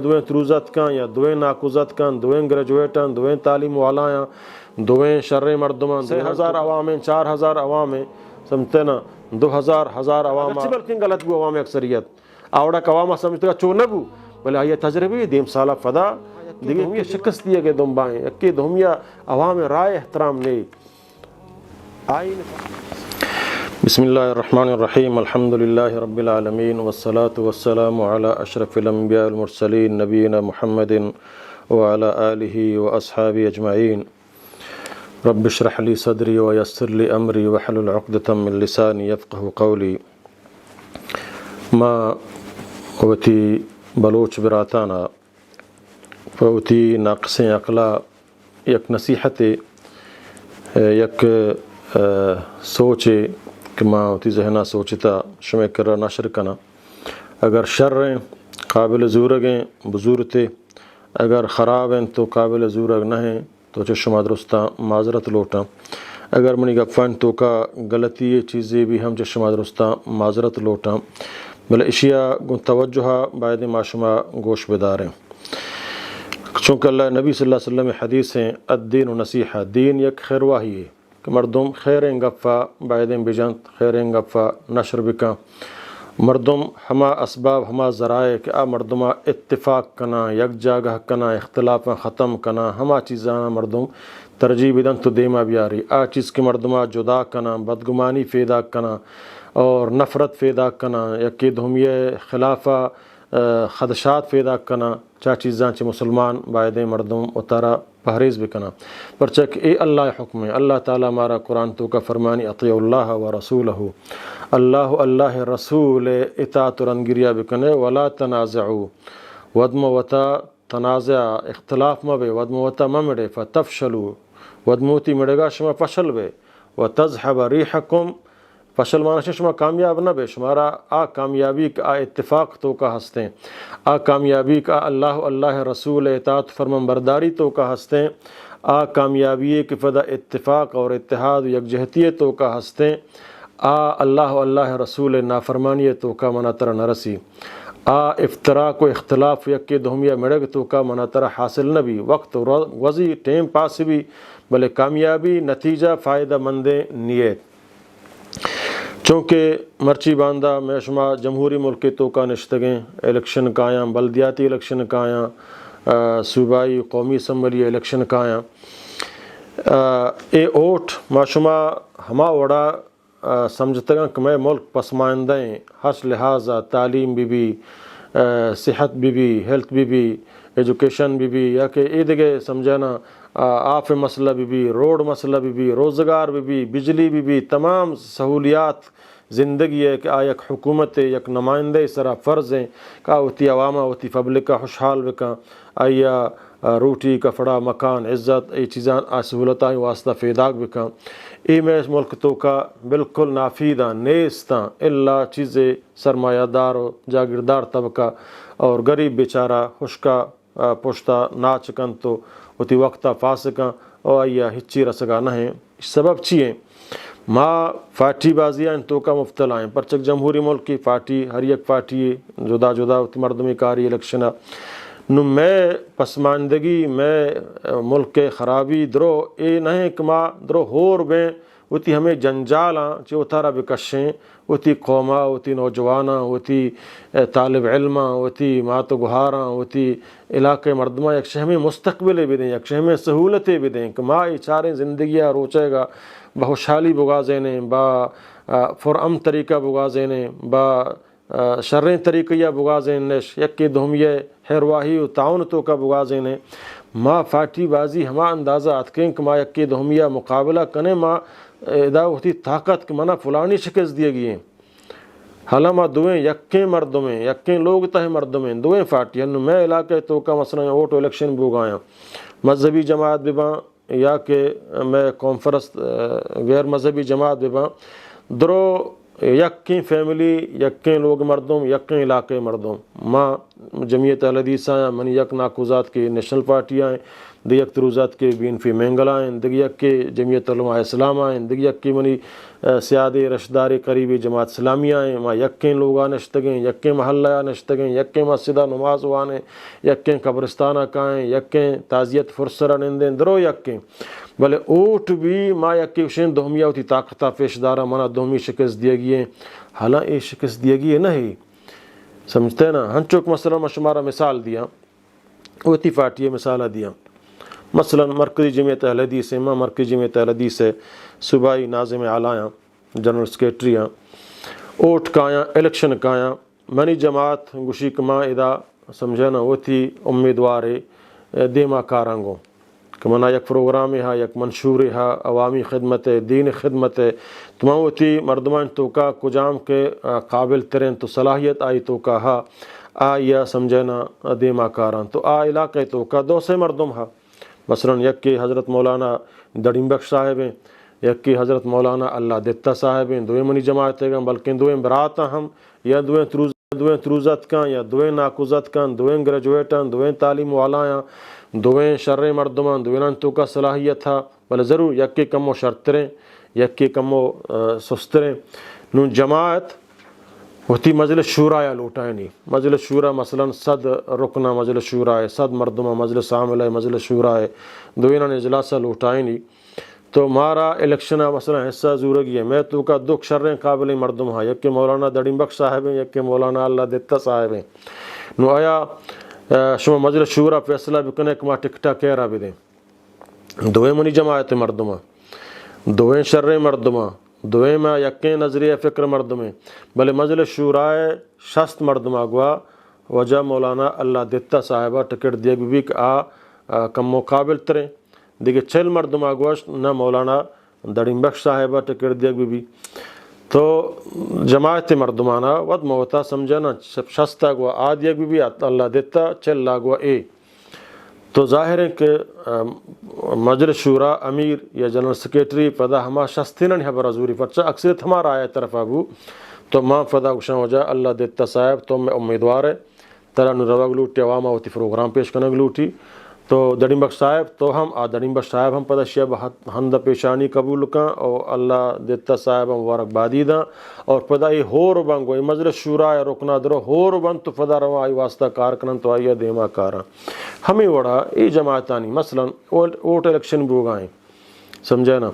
دویں تروزت کن یا دویں ناکوزت کن دویں گریجویٹن دویں تعلیم والا دویں شر مردمان 3000 عوام 4000 عوام سمجھتے نا 2000 عوام بلکہ غلط بھی عوام اکثریت آوڑا عوام سمجھتے گا چون نبو بلے آئیے تجربی دیم سالہ فدا دیگه همیه شکست دیگه که دنبائیں اکی دهمیه عوام رائے احترام نہیں بسم اللہ الرحمن الرحیم الحمد للہ رب العالمین والصلاة والسلام على اشرف الانبیاء المرسلین نبینا محمد وعلى آلہ واصحابہ اجمعین رب اشرح لی صدری ویسر لی امری وحلل عقدۃ من لسانی یفقہ قولی ما وتی بلوچ براتانا فوتی ناقص عقلا یک نصیحت یک سوچ کہ ماں ہوتی ذہنہ سوچتا شمع کرا نشر کنا اگر شر ہیں قابل زورگ ہیں بزورتے اگر خراب ہیں تو قابل زورگ نہ ہیں تو چشمہ درستہ معذرت لوٹا اگر منی گفن تو کا غلطی چیزیں بھی ہم چشمہ درستہ معذرت لوٹا بل اشیاء توجہ باید معشمہ گوش بدار ہیں چونکہ اللہ نبی صلی اللہ علیہ وسلم حدیث ہیں الدین و نصیحہ دین یک خیرواہی ہے کہ مردم خیریں گفا باعدیں بجنت خیریں گفا نشر بکا مردم ہما اسباب ہما ذرائع کہ مردمہ اتفاق کنا یک جاگہ کنا اختلاف ختم کنا ہما چیزانا مردم ترجیح بدن تو دیما بیاری چیز کے مردمہ جدا کنا بدگمانی فیدا کنا اور نفرت فیدا کنا یکی دہمیہ خلافہ خدشات فیدا کنا چا چیزاں چھ مسلمان باعدیں مردم اتارا پہریز بکنا پرچک اے اللہ حکم ہے اللہ تعالیٰ مارا قرآن تو کا فرمانی اطیع اللہ و رسولہ اللہ رسول اطاعت رنگریہ بکنے ولا تنازعو ودم وتا تنازع اختلاف مبے ودم وتا ممڑے فتفشلو ودموتی مڑے گا شما فشل بے وتذهب ریحکم فشل مانا شما کامیاب نہ بے شمارا کامیابی کا اتفاق تو کا ہستے کامیابی کا اللہ رسول اطاعت فرمان برداری تو کا ہستے کامیابی کے فدا اتفاق اور اتحاد یکجہتی تو کا ہستے اللہ رسول نافرمانی تو کا مناتر نرسی افتراق و اختلاف یک دہمیہ مڑگ تو کا مناتر حاصل نہ بھی وقت وضی ٹیم پاس بھی بلے کامیابی نتیجہ فائدہ مند نیت چونکہ مرچی باندھا میں شما جمہوری ملک تو کا نشتگیں الیکشن کایاں بلدیاتی الیکشن کایاں صوبائی قومی اسمبلی الیکشن کایاں اے اوٹ ما شما ہما وڑا سمجھتگاں کہ میں ملک پسماندیں ہر لحاظہ تعلیم بھی صحت بھی ہیلتھ بھی ایجوکیشن بھی یا کہ اے دگے سمجھانا آف مسئلہ بھی روڈ مسئلہ بھی روزگار بھی بجلی بھی تمام سہولیات زندگی ہے کہ یک حکومت یک نمائندے سرا فرض ہیں کہ ہوتی عوامہ ہوتی پبلک کا خوشحال بکا آیا روٹی کپڑا مکان عزت ای چیزاں سہولتاں واسطہ فیداک بکا ای میں اس ملک تو کا بالکل نافیدہ نیستاں اللہ چیزیں سرمایہ دار و جاگیردار طبقہ اور غریب بیچارہ خشکا پشتا ناچ کن تو ہوتی وقتہ فاسکاں اور آیا ہچی رسگا نہ ہیں سبب چیئیں ماں فاٹی بازیاں ان تو کا مفتلا ہیں پرچک جمہوری ملک کی فاٹی ہر یک فاٹی جدا جدا ہوتی مردمی کاری الیکشنہ نو میں پسماندگی میں ملک کے خرابی درو اے نہیں کہ ماں درو ہور بیں ہوتی ہمیں جنجالاں چو اتارا بکشیں ہوتی قوماں ہوتی نوجواناں ہوتی طالب علماں ہوتی مات و گہاراں ہوتی علاقے مردمہ یک شہمی مستقبلے بھی دیں یک شہمی سہولتیں بھی دیں کہ ماں ای چاریں زندگیاں روچے گا بہوشالی بغازینے با فرعم طریقہ بغازینے با شریں طریقہ بغازینش یک کے دہمیہ حیرواہی و تعاون تو کا بغازینے ماں فاٹی بازی ہما اندازہ اتکیں کہ ماں یک کے دہمیہ مقابلہ کنے ماں ادا ہوتی طاقت کہ منہ فلانی شکست دیے گئی ہیں حالا ماں دوئیں یکیں مردمیں یکیں لوگ تہ مردمیں دوئیں فاٹی ہیں میں علاقے تو کا مثلا ووٹ الیکشن بوگایا مذہبی جماعت بباں یا کہ میں کانفرنس غیر مذہبی جماعت بباں درو یکیں فیملی یکیں لوگ مردم یکیں علاقے مردم ماں جمعیت اہل حدیث آیا من یک ناکوزات کے نیشنل پارٹی آئیں دیگ تروزات کے BNP مینگل آئیں دیگ کے جمعیت علماء اسلام آئیں دیگ کی منی سیاد رشدار قریبی جماعت اسلامی آئیں ما یکیں لوگا نشتگیں یکیں محلہ نشتگیں یکیں مسجدہ نماز وانے یکیں قبرستانہ کائیں یکیں تعزیت فرسرہ نندیں درو یکیں بلے اوٹ بھی ما یکی وشین دوہمیہ ہوتی طاقتہ پیشدارہ منا دوہمی شکست دیا گئی ہیں حالاں یہ شکست دیا گئی ہے نہیں سمجھتے ہیں نا ہنچوک مثلا شمارہ مثال دیا اوتی پارٹی مثالہ دیا مثلا مرکزی جمعیت اہل حدیث ہے مرکزی جمعیت اہل حدیث ہے صوبائی ناظم اعلیٰ جنرل سیکریٹری اوٹ کایا الیکشن کایا منی جماعت گوشی کما ادا سمجھے نا اوتی امیدوار دیما کارانگو کہ منا یک پروگرام ہا یک منشور ہا عوامی خدمت ہے دین خدمت ہے تمام ہوتی مردمان تو کا کجام کے قابل ترین تو صلاحیت آئی تو کا ہا یا سمجھنا دیما کاران تو علاقے تو کا دو سے مردم ہا مثلا یک کی حضرت مولانا دڑیم بخش صاحب ہیں یک کی حضرت مولانا اللہ دتا صاحب ہیں دویں منی جماعت ہے بلکہ دویں برات ہم یا دویں تروزت کا یا دویں ناکوزت کا دویں گریجویٹاں دویں تعلیم والا دویں شر مردمان دویں تو کا صلاحیت تھا بلے ضرور یک کے کم و شرطریں یک کے کم و سستریں نو جماعت ہوتی مجلس شورا یا لوٹائیں نہیں مجلس شورا مثلا 100 رکنہ مجلس شورا ہے 100 مردمہ مجلس عامل ہے مجلس شورا ہے دوینہ نے اجلاسہ لوٹائیں نہیں تو مارا الیکشنہ مثلا حصہ زورگی ہے میں تو کا دکھ شریں قابل مردم ہاں یک کے مولانا دڑیم بخش صاحب ہیں یک کے مولانا اللہ دتا صاحب ہیں نو آیا شما مجلس شورا فیصلہ بکنے کما ٹکٹا کہہ رہا بھی دیں دویں منی جماعت مردمہ دویں شریں مردمہ دویں میں یکیں نظریہ فکر مردمیں بلے مجلس شورائے شست مردمہ گوا وجہ مولانا اللہ دتا صاحبہ ٹکٹ دیا بھی کہ کم مقابل تریں دیکھے 4 مردمہ گوا نہ مولانا دڑیم بخش صاحبہ ٹکٹ دیا بھی تو جماعت مردمانہ ود موتا سمجھنا شستہ گوا آدیا بھی اللہ دیتا 4 لاگوا تو ظاہر ہے کہ مجلس شورا امیر یا جنرل سیکریٹری پدا ہما شستینن ہے برازوری پرچہ اکثریت ہمارا آیا طرف ابو تو ماں پدا گشاں ہو جا اللہ دیتا صاحب تو میں امیدوار ہے ترا نروگ لوٹی عوامہ ہوتی پروگرام پیش کرنے لوٹی تو دڑیم بخش صاحب تو ہم دڑیم بخش صاحب ہم پدا شیب ہند پیشانی قبول کاں اور اللہ دیتا صاحب مبارک بادی داں اور پدا یہ ہور بنگو یہ مجلس شورا یا رکنا درو ہور بن تو پدا رواں آئی واسطہ کار کنن تو آئیے دیما کاراں ہمیں وڑا یہ جماعتانی مثلا ووٹ الیکشن بوگائیں سمجھے نا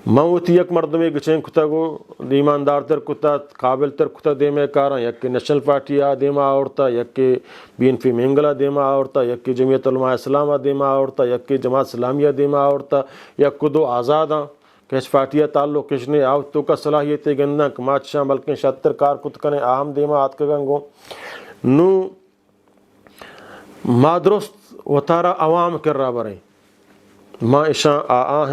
موتی یک مردمے گچیں کتا گو ایماندار تر کتا قابل تر کتا دیمے کاراں یک کے نیشنل پارٹی دیما آورتا یک کے BNP مینگلہ دیما آورتا یک کے جمعیت علماء اسلامہ دیما آورتا یک کے جماعت اسلامیہ دیما آورتا یک کو دو آزاداں کیش پارٹیہ تعلق کشنے آوت تو کا صلاحیت گندہ کماچ شاہ بلکہ 76 کار کت کنے اہم دیما آت کگنگو نو ما درست وطارہ عوام کر رہا بریں ماں اشاں آ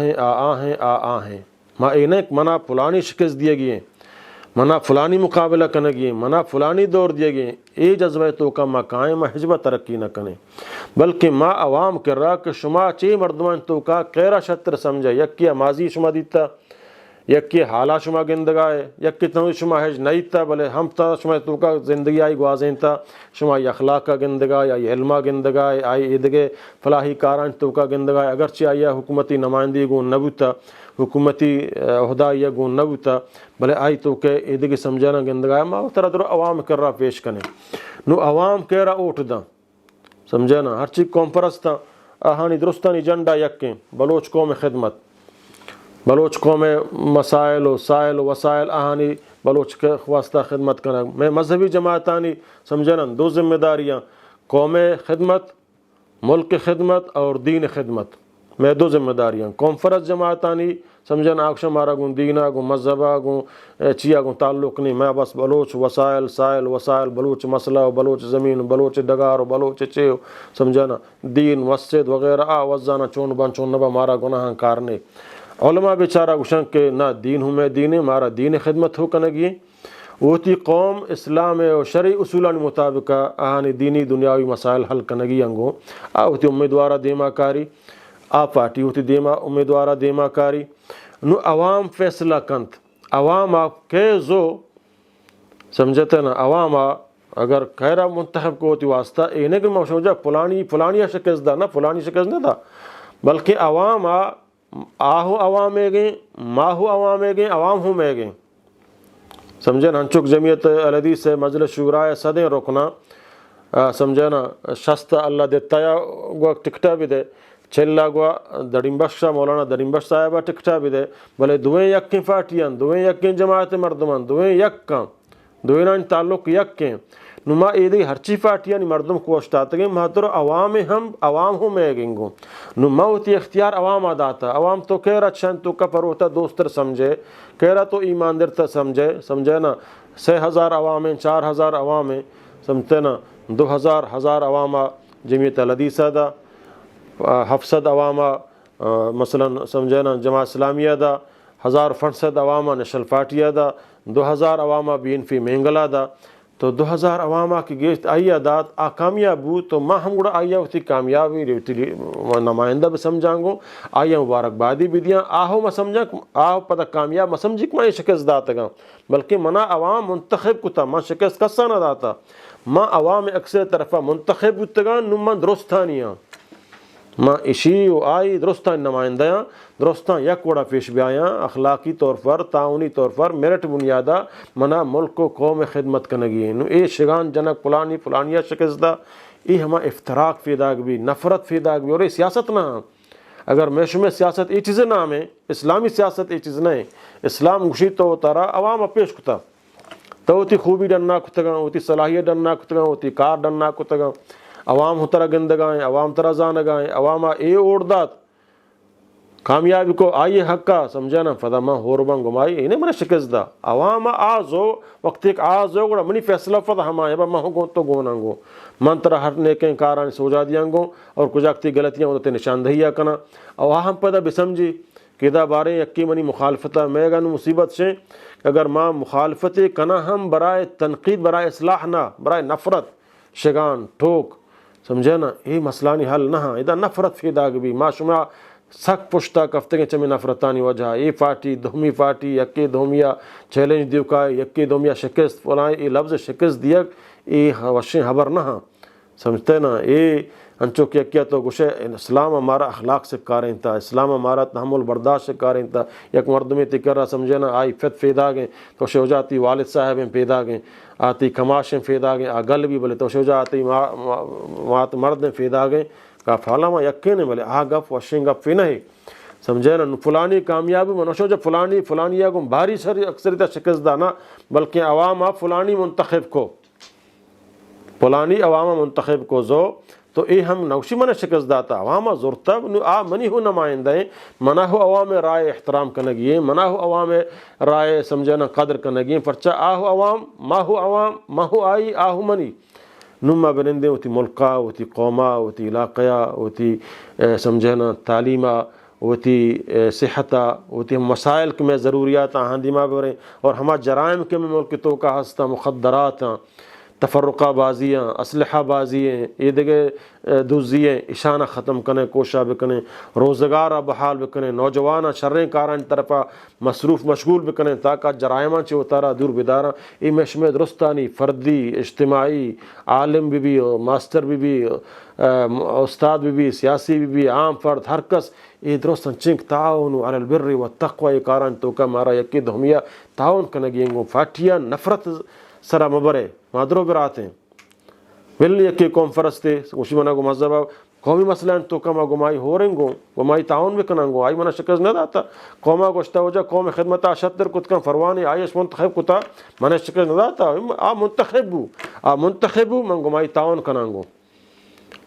ہیں ماں اینک منا فلانی شکست دیے گئے منا فلانی مقابلہ کرنے گئے منا فلانی دور دیے گئے اے جذبہ تو کا ماں قائم ماں حجبہ ترقی نہ کریں بلکہ ماں عوام کر رہا کہ شما چی مردمان تو کا قیرہ شتر سمجھا یک کیا ماضی شما دیتا یک کی حالہ شما گندگائے یک کی تنوی شما حج نہیں تا بلے ہم تا شما تو کا زندگی آئی گوازیں تا شما اخلاق کا گندگائے آئی علمہ گندگائے آئی ادگے فلاحی کاران تو کا گندگائے اگرچہ آئی حکومتی نمائندی گون نبوتا حکومتی عہدہ گون نبوتا بلے آئی تو کہ ادگے سمجھانا گندگائے ماں ترہ در عوام کر رہا پیش کنے نو عوام کہہ رہا اوٹ دا سمجھانا ہر چیز قوم پرستا آہانی درستانی جنڈا یکیں بلوچ قوم خدمت بلوچ قوم مسائل و سائل و وسائل آہانی بلوچ کے واسطہ خدمت کرنا میں مذہبی جماعتانی سمجھنا 2 ذمہ داریاں قوم خدمت ملک خدمت اور دین خدمت میں 2 ذمہ داریاں قوم فرض جماعتانی سمجھنا آکشہ مارا گون دینہ گون مذہبہ گون چیا گون تعلق نہیں میں بس بلوچ وسائل سائل وسائل بلوچ مسئلہ و بلوچ زمین بلوچ ڈگار و بلوچ چیو سمجھنا دین مسجد وغیرہ وزانا چون بان چون نبا مارا گناہ کارنے علماء بیچارہ گوشن کہ نہ دین ہوں میں دین مارا دین خدمت ہو کنگی وہتی قوم اسلام و شرعی اصولان مطابق آہانی دینی دنیاوی مسائل حل کنگی انگو ہوتی امیدوارہ دیما کاری پارٹی ہوتی دیما امیدوارہ دیما کاری نو عوام فیصلہ کنت عوام کے زو سمجھتے نا عوام اگر خیرہ منتخب کو ہوتی واسطہ انہیں کہ میں سمجھا فلانی شکست دا نہ فلانی شکست نہ دا، بلکہ عوام آہو عوام گئیں ماہو عوام گئیں عوام ہوں میں گئیں سمجھے نا. ہنچک جمعیت الحدیث سے مجلس شورائے صدیں رکنا سمجھے نا شست اللہ دیتا یا گوا ٹکٹا بھی دے چلا گوا دڑمبخشا مولانا دڑمبخش صاحبہ ٹکٹا بھی دے بلے دویں یکیں فاٹیاں دویں یکیں جماعت مردمان دویں یکاں دوئیں تعلق یکیں نما ایدی ہرچی فاٹیاں مردم کو اشتاتے گئے مہتر عوام ہم عوام ہوں میں گئیں گو نما ہوتی اختیار عوام آداتا عوام تو کہہ رہا چھن تو کفر ہوتا دوستر سمجھے کہہ رہا تو ایمان درتا سمجھے نا 6,000 عوامیں 4,000 عوامیں سمجھتے نا 2,000 عوامہ جمعیت الحدیثہ دا 700 عوامہ مثلا سمجھے نا جماعت اسلامیہ دا 1,500 عوامہ نشل فاٹیہ دا 2,000 عوامہ BNP مینگلہ دا تو 2,000 عوامہ کی گیشت آئیہ دات کامیاب ہو تو ماں ہم گوڑا آئیہ ہوتی کامیابی نمائندہ بھی سمجھاں گو آئیہ مبارکبادی بھی دیاں آہو میں سمجھاں آہو پتہ کامیاب میں سمجھی کہ میں شکست داتا گا بلکہ منا عوام منتخب کتا میں شکست کسا نہ داتا ماں عوام اکثر طرفہ منتخب کتا گا نمان درستانیاں ماں اشی و آئی درستان نمائندیاں درستان یک وڑا پیش بیایاں اخلاقی طور پر تعاونی طور پر میرٹ بنیادہ منا ملک و قوم خدمت کنگی ہے نو اے شگان جنک فلانیہ شکست دا اے ہما افتراق فیداگ بھی نفرت فیداگ بھی اور اے سیاست نہ اگر میشو میں سیاست ای چیزیں نہ ہمیں اسلامی سیاست ای چیز نہیں اسلام گشی تو تارا عوام پیش کتا تو ہوتی خوبی ڈننا کتگاں ہوتی صلاحیت ڈننا کتگاں ہوتی کار ڈننا کتگاں عوام ہو ترہ گندگائیں عوام ترہ زانگائیں عوامہ اے اوڑدات کامیابی کو آئیے حقا سمجھا نا فدا ماں ہوربان گمائی انہیں منہ شکست دا عوام آزو وقت ایک آزو گوڑا منی فیصلہ فدا ہمائے با ماں گو تو گونا گو من ترہ ہر نیکیں کاران سوجا دیاں گو اور کجاکتی غلطیاں ہوتے نشاندہیہ کنا اور ہم پدا بسمجھی کہ دا بارے یکی منی مخالفتہ میں گا مصیبت سے اگر ماں مخالفت کنا ہم برائے تنقید برائے اصلاح نہ برائے نفرت شگان ٹھوک سمجھے نا یہ مسئلانی حل نہ ادا نفرت فیداگ بھی ما شما سک پشتا کفتے کے چمی نفرتانی وجہ یہ فاٹی دومی فاٹی یکی دومیا چیلنج دیوکائے یکی دومیا شکست فلائیں یہ لفظ شکست دیگ یہ وشیں حبر نہ سمجھتے نا یہ انچو کیا تو گوشے اسلام ہمارا اخلاق سے کاریں تھا اسلام ہمارا تحمل برداشت سے کاریں تھا یک مردمی تکر رہا سمجھے نا آئی فت فیدا گئیں تو شو جاتی والد صاحبیں پیدا گئیں آتی کماشیں فیدا گئیں آگل بھی بلے تو شو جاتی مردیں فیدا گئیں کا فالا ما یکے نے بلے آ گف وشیں گف فی نہیں سمجھے نا فلانی کامیابی منشو جب فلانی یا گم بھاری سر اکثریت شکست دانا بلکہ عوام فلانی منتخب کو فلانی عوام منتخب کو زو تو اے ہم نوشی من شکست داتا عوام زورتا آ منی ہو نمائندیں منا ہو عوام رائے احترام کنگی منا ہو عوام رائے سمجھنا قدر کنگی پرچہ آہو عوام ما ہو آئی آہو منی نما بنندے ہوتی ملکہ ہوتی قومہ ہوتی علاقیہ ہوتی سمجھنا تعلیمہ ہوتی صحتہ ہوتی ہم مسائل کے میں ضروریات ہاندیمہ بریں اور ہما جرائم کے میں ملک تو کا ہستا مخدرات تفرقہ بازیاں اسلحہ بازیاں یہ دیگے دوزیاں اشانہ ختم کنے کوشاں بکنے روزگارہ بحال بکنے نوجوانہ شریں کاران طرفہ مصروف مشغول بکنے تاکہ جرائمہ چے اتارا دور بدارا یہ مشمع درستانی فردی اجتماعی عالم بھی ماسٹر بھی استاد بھی سیاسی بھی عام فرد ہر کس یہ درستان چنک تعاون علی البر والتقوی کاران تو کا مارا یکی دھومیا تعاون کنگیںگو فاٹیا نفرت سرا مبرے مادرو براتیں ولی یکی قوم فرستے اسی منہ کو مذہبہ قومی مسئلہ تو کما گمائی ہو رہیں گو گمائی تعاون بھی کننگو آئی منہ شکست نہ داتا قومہ گوشتا ہو جا قوم خدمتہ شتر کتکن فروانی آئیش منتخب کتا منہ شکست نہ داتا آ منتخب ہو من گمائی تعاون کننگو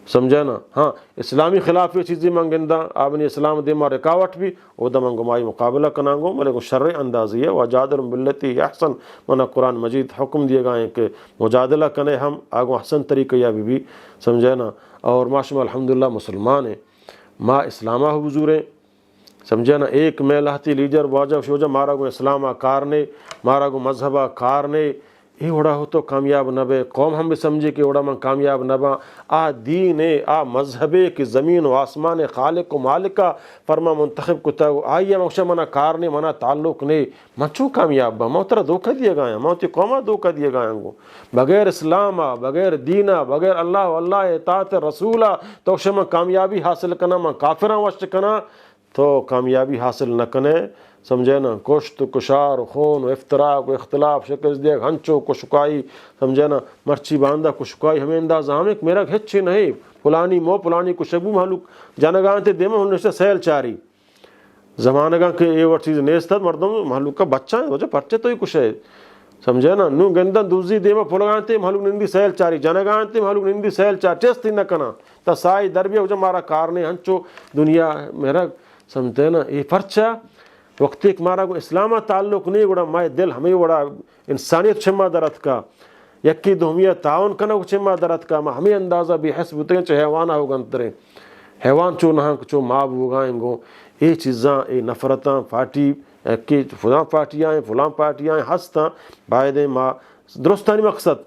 سمجھا نا ہاں اسلامی خلاف یہ چیزیں منگندہ آبنی اسلام دیما رکاوٹ بھی او دا منگمائی مقابلہ کنانگو ملے شر اندازی ہے وجادل باللتی احسن منہ قرآن مجید حکم دیے گئے کہ مجادلہ کنے ہم آگو احسن طریقہ یا بھی سمجھا نا اور ماشاء الحمدللہ مسلمان ہیں ما اسلامہ حضوریں سمجھا نا ایک میں لہتی لیڈر واجہ شوجہ مارا گو اسلامہ کارنے مارا گو مذہبہ کارنے یہ وڑا ہو تو کامیاب نہ بے قوم ہم بھی سمجھے کہ وڑا من کامیاب نہ با آ دین آ مذہب کہ زمین و آسمان خالق و مالکہ فرما منتخب کتا آئیے مکشہ منا کار نے منا تعلق نے من چوں کامیاب با موترہ دھوکہ دیا گایا موتی قومہ دھوکہ دیا گایا گو بغیر اسلامہ بغیر دینہ بغیر اللہ واللہ اطاعت رسولہ تو شما کامیابی حاصل کنا من کافران وشت کنا تو کامیابی حاصل نہ کنے سمجھے نا کشت کشار خون و افتراق و اختلاف شکست دیکھ ہنچو کو شکائی سمجھے نا مرچی باندھا کو شکائی ہمیں انداز ہمیں میرا ہچے نہیں پلانی مو پلانی کو شبو محلوک جانگاں تے دیمہ ہوں نشتہ سیل چاری زمانگاں کے یہ وقت چیز نیستت مردم محلوک کا بچہ ہے وجہ پرچے تو ہی کچھ ہے سمجھے نا نو گندن دوزی دیمہ پلگاں تے محلوک نندی سیل چاری جانگاں تے محلوک نندی سیل چاری چستی نہ کنا تا سائی دربیہ وجہ مارا کارنے ہنچو دنیا میرا سمجھتے نا یہ پرچہ وقت ایک مارا کو اسلامہ تعلق نہیں گوڑا مائے دل ہمیں وڑا انسانیت چمہ درد کا یکی دومیہ تعاون کنا چمہ درد کا ہمیں اندازہ بھی حسب ہوتے ہیں چاہے حیوانہ ہو گنتریں حیوان چو نہاں چو ماب ہوگائیں گو یہ چیزاں یہ نفرتاں پارٹی کہ فلاں پارٹیاں ہیں فلاں پارٹیاں ہیں ہستاں باید ماں درستانی مقصد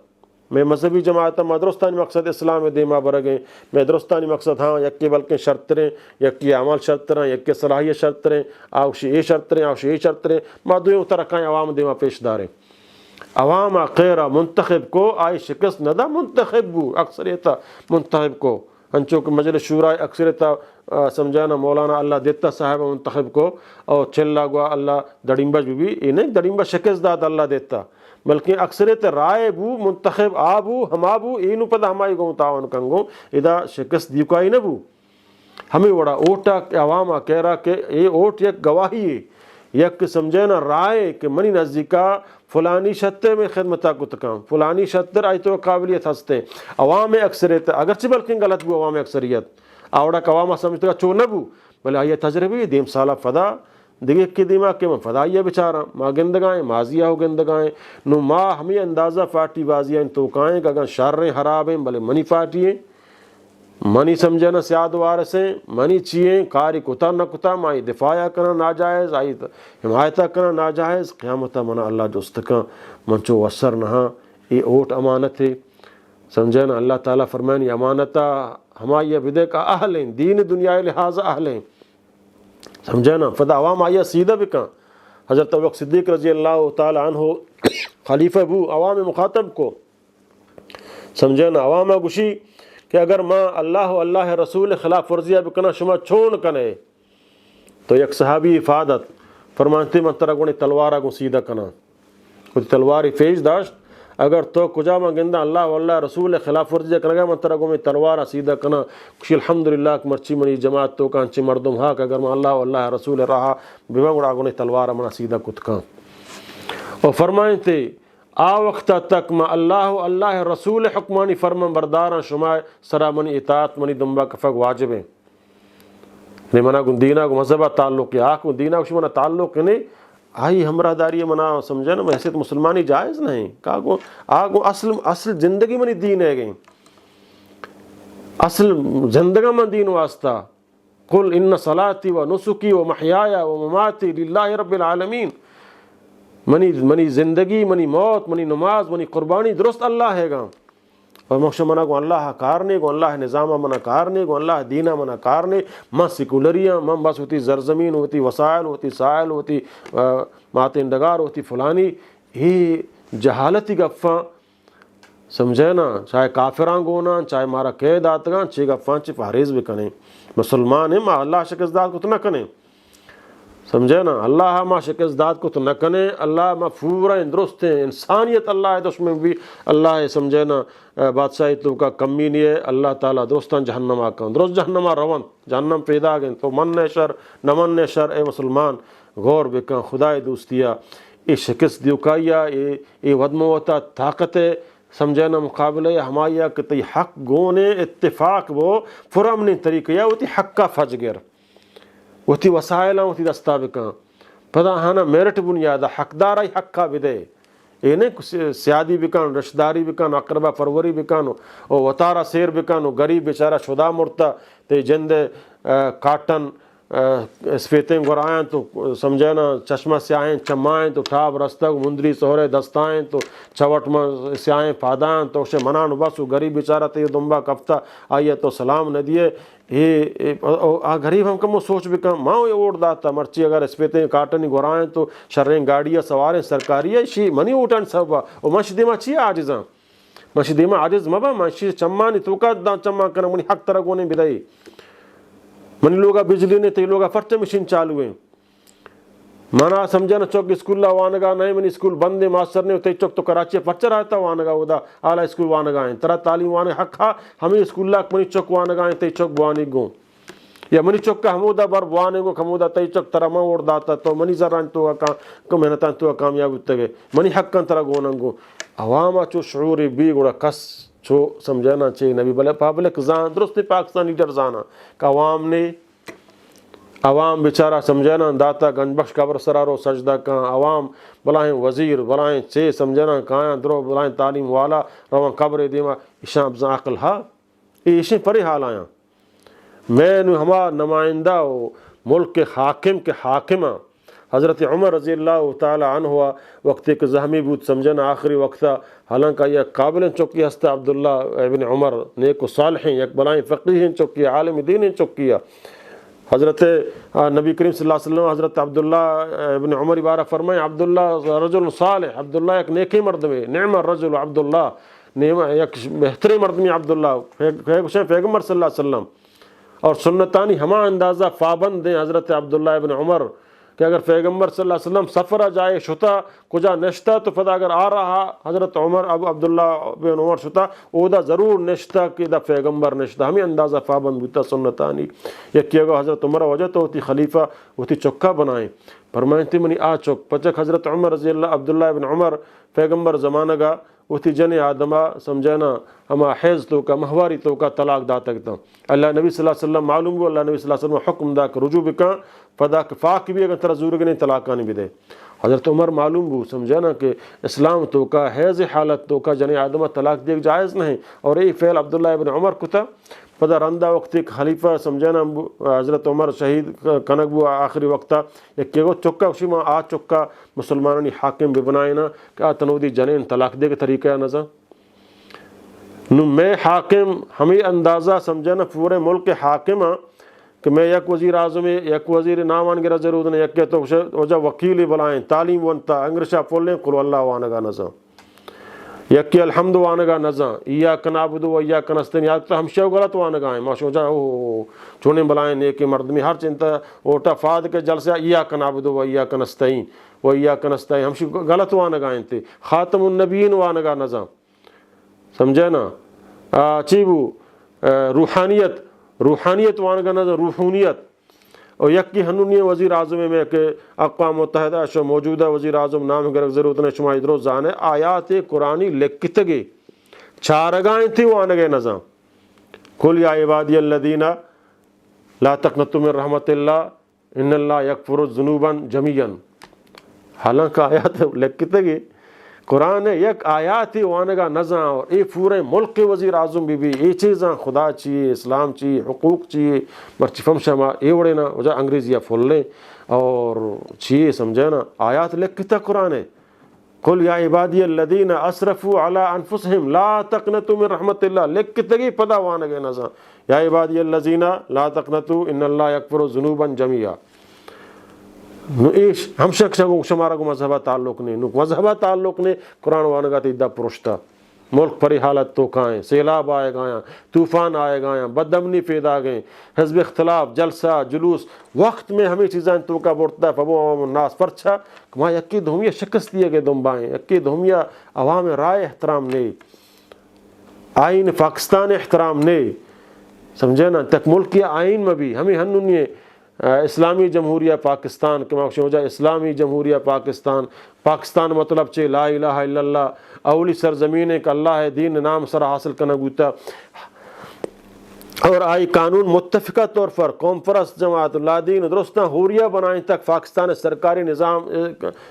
میں مذہبی جماعت میں درستانی مقصد اسلام دے ماں برگیں میں درستانی مقصد ہاں یکی بلکہ شرط رہیں یکی عمل شرط رہیں یکی صلاحیت شرط رہیں آوشی اے شرط رہیں آوشی اے شرط رہیں ماں دوئیں اترکائیں عوام دے ماں پیش داریں عوام آخیرہ منتخب کو آئی شکست ندا منتخب بو اکثریتا منتخب کو ہنچو کہ مجلس شورا اکثریتا سمجھانا مولانا اللہ دیتا صاحب منتخب کو اور چلا گوا اللہ دڑیمبج بھی یہ نہیں دڑیمبج شکست داد اللہ دیتا بلکہ اکثریت رائے بو منتخب آبو ہم آبو اینو پدا ہمائی گو تعاون کنگو ادا شکست دیوکائی نبو ہمیں وڑا اوٹا عوامہ کہہ رہا کہ یہ اوٹ یک گواہی ہے یک سمجھے نا رائے کہ منی نزدیکا فلانی شتر میں خدمتہ کو تکام فلانی شتر آئی تو قابلیت ہستے عوام اکثریت اگرچہ بلکہ غلط بو عوام اکثریت آوڑا کہ عوامہ سمجھتے گا چو نبو بلے آئیے تجربی دیم سالہ فدا دیگه کی دیما کہ میں فدائیہ بیچارہ ماں گندگائیں ماضیہ ہو گندگائیں نو ماں ہمیں اندازہ فاٹی بازیاں توکائیں کہ اگر شریں حراب ہیں بلے منی فاٹی ہیں منی سمجھے نا سیاد وارسیں منی چیئیں کاری کتا نہ کتا مائی دفاعہ کرنا ناجائز آئی حمایتہ کرنا ناجائز قیامتہ منا اللہ جستکا منچو وسر نہا یہ اوٹ امانت ہے سمجھے نا اللہ تعالیٰ فرمائیں یہ امانتہ ہمائی بدے کا اہل ہیں دین دنیا لحاظ اہل ہیں سمجھے نا فدا عوام آیا سیدھا بکا حضرت ابوبکر صدیق رضی اللہ تعالی عنہ خلیفہ بو عوام مخاطب کو سمجھے نا عوام گوشی کہ اگر ماں اللہ رسول خلاف ورزیہ بکنا شما چھوڑ کنے تو یک صحابی افادت فرمانتی من ترہ گونے تلوارہ گو سیدھا کنا کچھ تلواری فیش داشت اگر تو کجا ما گندہ اللہ واللہ رسول خلاف ورزیہ کنگا من ترہ گو میں تلوارہ سیدھا کنا کشی الحمدللہ مرچی منی جماعت تو کانچی مردم ہاں کہ اگر ما اللہ واللہ رسول رہا بیمہ گوڑا گونے تلوارہ منا سیدھا کت کان اور فرمائیں تے آ وقت تک ما اللہ رسول حکمانی فرمان برداران شما سرا منی اطاعت منی دنبا کفق واجب ہیں نہیں منا گن دینہ کو مذہبہ تعلق ہے آکھ دینہ کو شما تعلق نہیں آئی ہمراہ داری منا سمجھا نا حیثیت مسلمانی جائز نہیں آگو اصل زندگی منی دین ہے گئی اصل زندگی من دین واسطہ قل ان صلاتی و نسکی و محیایا و مماتی للہ رب العالمین منی زندگی منی موت منی نماز منی قربانی درست اللہ ہے گا اور مخشہ منا کو اللہ کارنے کو اللہ نظامہ منا کارنے کو اللہ دینہ منا کارنے ماں سیکولریاں ماں بس ہوتی زرزمین ہوتی وسائل ہوتی سائل ہوتی ماتین ڈگار ہوتی فلانی یہ جہالتی گفاں سمجھے نا چاہے کافران گونا چاہے مارا قید آتگاں چھ گفاں چھ پاریز بھی کنے مسلمان ہیں ماں اللہ شکست داد کو تو نہ کنے سمجھے نا اللہ ما شکست داد کو تو نہ کنے اللہ ما پورا درست ہیں انسانیت اللہ ہے تو اس میں بھی اللہ ہے سمجھے نا بادشاہی تو کا کمی نہیں ہے اللہ تعالیٰ درستان جہنم آکاں درست جہنم روان جہنم پیدا گئیں تو من شر نہ من شر اے مسلمان غور بکاں خدا دوستیا اے شکست دیوکائیا اے ودموتا طاقت سمجھے نا مقابلہ ہمایا کہ تی حق گونے اتفاق وہ فرامنی طریقہ یا وہ تی حق کا فجگر وتی وسائل وتی دستابکاں پدا ہانا میرٹ بنیادہ حقدار حق کا بدے یہ نہیں سیادی بکان رشداری بکان اقربہ پروری بکانو او وطارہ سیر بکانو غریب بیچارہ شدا مرتا تے جند کاٹن سفیتیں گرائیں تو سمجھے نا چشمہ سیاہیں چمائیں تو ٹھاب رستگ مندری سہرے دستائیں تو چھوٹ میں سیاہیں پادائیں تو اسے منان بس غریب بیچارہ تے دمبا کفتہ آئیے تو سلام نہ دیے یہ غریب ہم کم سوچ بھی کم ماں یہ ووٹ داتا مرچی اگر سفیتیں کاٹنی گرائیں تو شریں گاڑیاں سواریں سرکاری ہے شی منی اوٹن سب وہ مشدی میں چی عاجزاں مشدی میں عاجز مبا مشی چمانی تو کا دا چما کرنا منی حق طرح گونے بدائی منی لوگا بجلی نے تی لوگا فرچ مشین چالو ہیں مانا سمجھانا چوک اسکول وانگا نہیں منی اسکول بندے ماسٹر نے تی چوک تو کراچی پرچہ رہتا وانگا ودا اعلیٰ اسکول وانگا ہیں ترہ تعلیم وانے حق ہاں ہمیں اسکول لاک منی چوک وانگا ہیں تی چوک بوانی گوں یا منی چوک کا ہمودا بر بوانے گو ہمودا تی چوک ترہ ماں وڑ داتا تو منی ذران تو محنتان تو کامیاب ہوتا گئے منی حق کن ترہ گوننگو عواما چو شعوری بھی گوڑا کس چو سمجھانا چاہیے نبی بلے پابلک زان درست پاکستان لیڈر زانا کہ عوام بیچارہ سمجھانا داتا گنج بخش قبر سرارو سجدہ کان عوام بلائیں وزیر بلائیں چے سمجھانا کائیں درو بلائیں تعلیم والا روان قبر دیما اشان ابزان عقل ہاں یہ اشیں پری حال آیاں میں نے ہما نمائندہ ملک کے حاکمہ حضرت عمر رضی اللہ تعالی عنہ ہوا وقت ایک زہمی بود سمجھنا آخری وقتا حالانکہ یہ قابل چوکی ہستا عبداللہ ابن عمر نیک و صالحیں یک بلائیں فقیہیں چوکی عالم دینیں چوکیا حضرت نبی کریم صلی اللہ علیہ وسلم حضرت عبداللہ ابن عمر بارہ فرمائیں عبداللہ رجل صالح عبداللہ ایک نیکی مرد میں نعم الرجل عبداللہ ایک بہترین مرد میں عبداللہ پیغمبر صلی اللہ علیہ وسلم اور سنتانی ہما اندازہ پابند ہیں حضرت عبداللہ ابن عمر کہ اگر پیغمبر صلی اللہ علیہ وسلم سفرہ جائے شتا کجا نشتا تو پتہ اگر آ رہا حضرت عمر عبداللہ بن عمر شتا اودا ضرور نشتا کہ دا پیغمبر نشتا ہمیں اندازہ پابند ہوتا سنتانی یکی اگر حضرت عمر وجہ تو ہوتی خلیفہ ہوتی چکا بنائیں فرمائیں منی آ چک پچک حضرت عمر رضی اللہ عبداللہ ابن عمر پیغمبر زمانہ گا وتی جن آدمہ سمجھانا ہما حیض تو کا مہواری تو کا طلاق دا تکتا اللہ نبی صلی اللہ علیہ وسلم معلوم گو اللہ نبی صلی اللہ علیہ وسلم حکم دا کہ رجوع بکا پدا کہ فاق بھی اگر ترہ زورگ نہیں طلاقانی بھی دے حضرت عمر معلوم گو سمجھانا کہ اسلام تو کا حیض حالت تو کا جن آدمہ طلاق دیکھ جائز نہیں اور یہ فعل عبداللہ ابن عمر کو تھا پدا رندہ وقت ایک خلیفہ سمجھانا حضرت عمر شہید کنک بو آخری وقتا یک کہ چکا اسی ماں آ چکا مسلمانانی حاکم بھی بنائینا کہ آ تنودی جنین طلاق دے کے طریقہ نظر نو میں حاکم ہمیں اندازہ سمجھانا پورے ملک کے حاکم کہ میں یک وزیر اعظم یک وزیر نامان گرہ ضرورت نہیں یک کہ تو وجہ وکیلی بلائیں تعلیم ونتا انگرشہ پولیں قل اللہ وانگا نظر یک کہ الحمد وانگا نظر ایاک نعبد و ایاک نستعین یاد تو ہمشہ غلط وانگا ہیں ماشاء اللہ چونے بلائیں نیکی مرد میں ہر چنتا اوٹا فاد کے جلسہ ایاک نعبد و ایاک نستعین و ایاک نستعین ہمشہ غلط وانگا ہیں تے خاتم النبیین وانگا نظر سمجھے نا چیبو روحانیت وانگا نظر روحانیت اور یک کی ہنونی وزیر اعظم میں کہ اقوام متحدہ شو موجودہ وزیر اعظم نام گر ضرورت نے شما ادرو زانے آیات قرآنی لکھتگے چارگائیں تھی وانگے نظام قل یا عبادی الذین لا تقنطوا من رحمت اللہ ان اللہ یغفر الذنوب جميعا حالانکہ آیات لکھتگے قرآن یک آیات ہی وانگا نظام اور اے پورے ملک کے وزیر اعظم بھی اے چیزاں خدا چاہیے اسلام چاہیے حقوق چاہیے مرچی فم شما اے وڑے نا وجہ انگریزیہ پھول لیں اور چاہیے سمجھے نا آیات لکھتا قرآن ہے قل یا عبادی الذین اسرفوا علی انفسہم لا تقنطوا من رحمت اللہ لکھتگی پدا وانگے نظام یا عبادی الذین لا تقنطوا ان اللہ یغفر الذنوب جميعا نو ایش ہم شخص شمارا کو مذہبہ تعلق نہیں نو مذہبہ تعلق نے قرآن وانگا تیدہ پرشتا ملک پری حالت تو کھائیں سیلاب آئے گایا طوفان آئے گایا بدامنی پیدا گئیں حزب اختلاف جلسہ جلوس وقت میں ہمیں چیزیں تو کا بڑھتا ہے فبو عوام الناس پرچھا وہاں یکی دھومیہ شکست دیے گئے دنبائیں یکی دھومیہ عوام رائے احترام نہیں آئین پاکستان احترام نہیں سمجھے نا تک ملک کی آئین میں بھی ہمیں ہنونی اسلامی جمہوریہ پاکستان کے مقصد ہو جائے اسلامی جمہوریہ پاکستان مطلب چھے لا الہ الا اللہ اولی سرزمین ایک اللہ ہے دین نام سر حاصل کرنا گوتا اور آئی قانون متفقہ طور پر قوم پرست جماعت لا دین درستہ حوریہ بنائیں تک پاکستان سرکاری نظام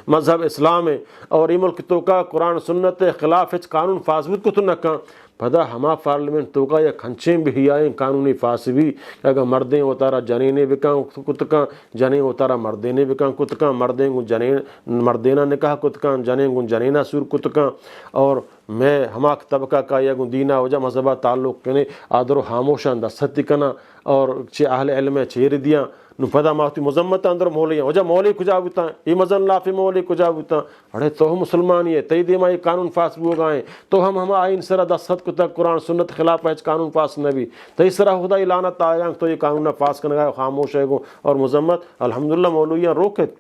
مذہب اسلام ہے اور ای ملک تو کا قرآن سنت خلاف قانون فاضبت کو تو نہ کہاں پدا ہما پارلیمنٹ تو کا یا کھنچیں بھی ہی آئیں قانونی فاس بھی کہ اگر مردیں اتارا جنینے بکاں کتکاں جنیں اتارا مردینے بکاں کتکاں مردیں گن جنین مردینہ نکاح کتکاں جنیں گن جنینہ سور کتکاں اور میں ہما طبقہ کا یا گن دینہ وجہ مذہبہ تعلق کنے آدر و خاموشان دا ستی کنا اور چھ اہل علم چیر دیاں نو پدا ماتی مذمت اندر مولیاں وجہ مولی کجا بوتا یہ مزن لافی مولی کجا بوتا اڑے تو ہم مسلمانی ہے تی دیما یہ قانون پاس بھی ہوگائیں تو ہم آئین سرہ دا ست کتا قرآن سنت خلاف ہے قانون پاس نبی تی سرہ خدا لعنت آیاں تو یہ قانون پاس کرنے گا خاموش ہے گو اور مذمت الحمدللہ مولویاں روکت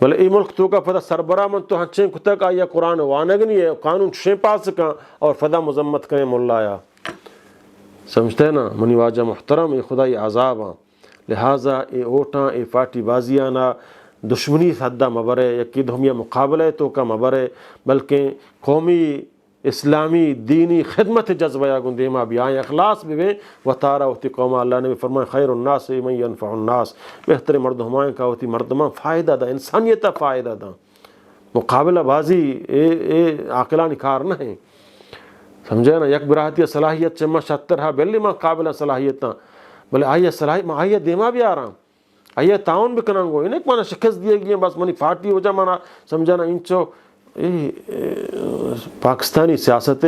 بلے ای ملک تو کا فدا سربراہ من تو ہنچیں کتا کا یا قرآن وانگنی ہے قانون شیں پاس کا اور فدا مذمت کریں مولایا سمجھتے ہیں نا منی واجہ محترم یہ خدای عذاب ہاں لہٰذا اے اوٹاں اے پارٹی بازیانا دشمنی حدہ مبرے یقید ہمیہ مقابلہ تو کا مبرے بلکہ قومی اسلامی دینی خدمت جذبہ یا گندیما بھی آئیں اخلاص بھی بیں وطارہ ہوتی قومہ اللہ نے بھی فرمائے خیر الناس من ینفع الناس بہتر مرد ہمائیں کا ہوتی مردمان فائدہ دا انسانیتہ فائدہ دا مقابلہ بازی اے عاقلانی کار نہ ہیں سمجھے نا یک براہتی صلاحیت چمہ شتر ہا بلی ماں قابل صلاحیتاں بلے آئیے صلاحیت ماں آئیے دیما بھی آرام آئیے تعاون بھی کنن گو انہیں مانا شکست دیے گئے بس منی فارٹی ہو جا مانا سمجھانا انچو پاکستانی سیاست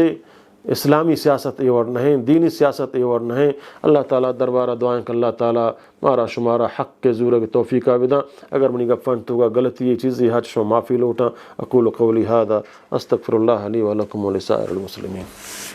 اسلامی سیاست ای اور نہیں دینی سیاست ای اور نہیں اللہ تعالیٰ دربارہ دعائیں کہ اللہ تعالیٰ مارا شمارا حق کے زورہ کی توفیق آبداں اگر منی گفن تو گا غلطی یہ چیزی حج شو معافی لوٹاں اقول قولی هذا استغفر اللہ لی ولکم ولسائر المسلمین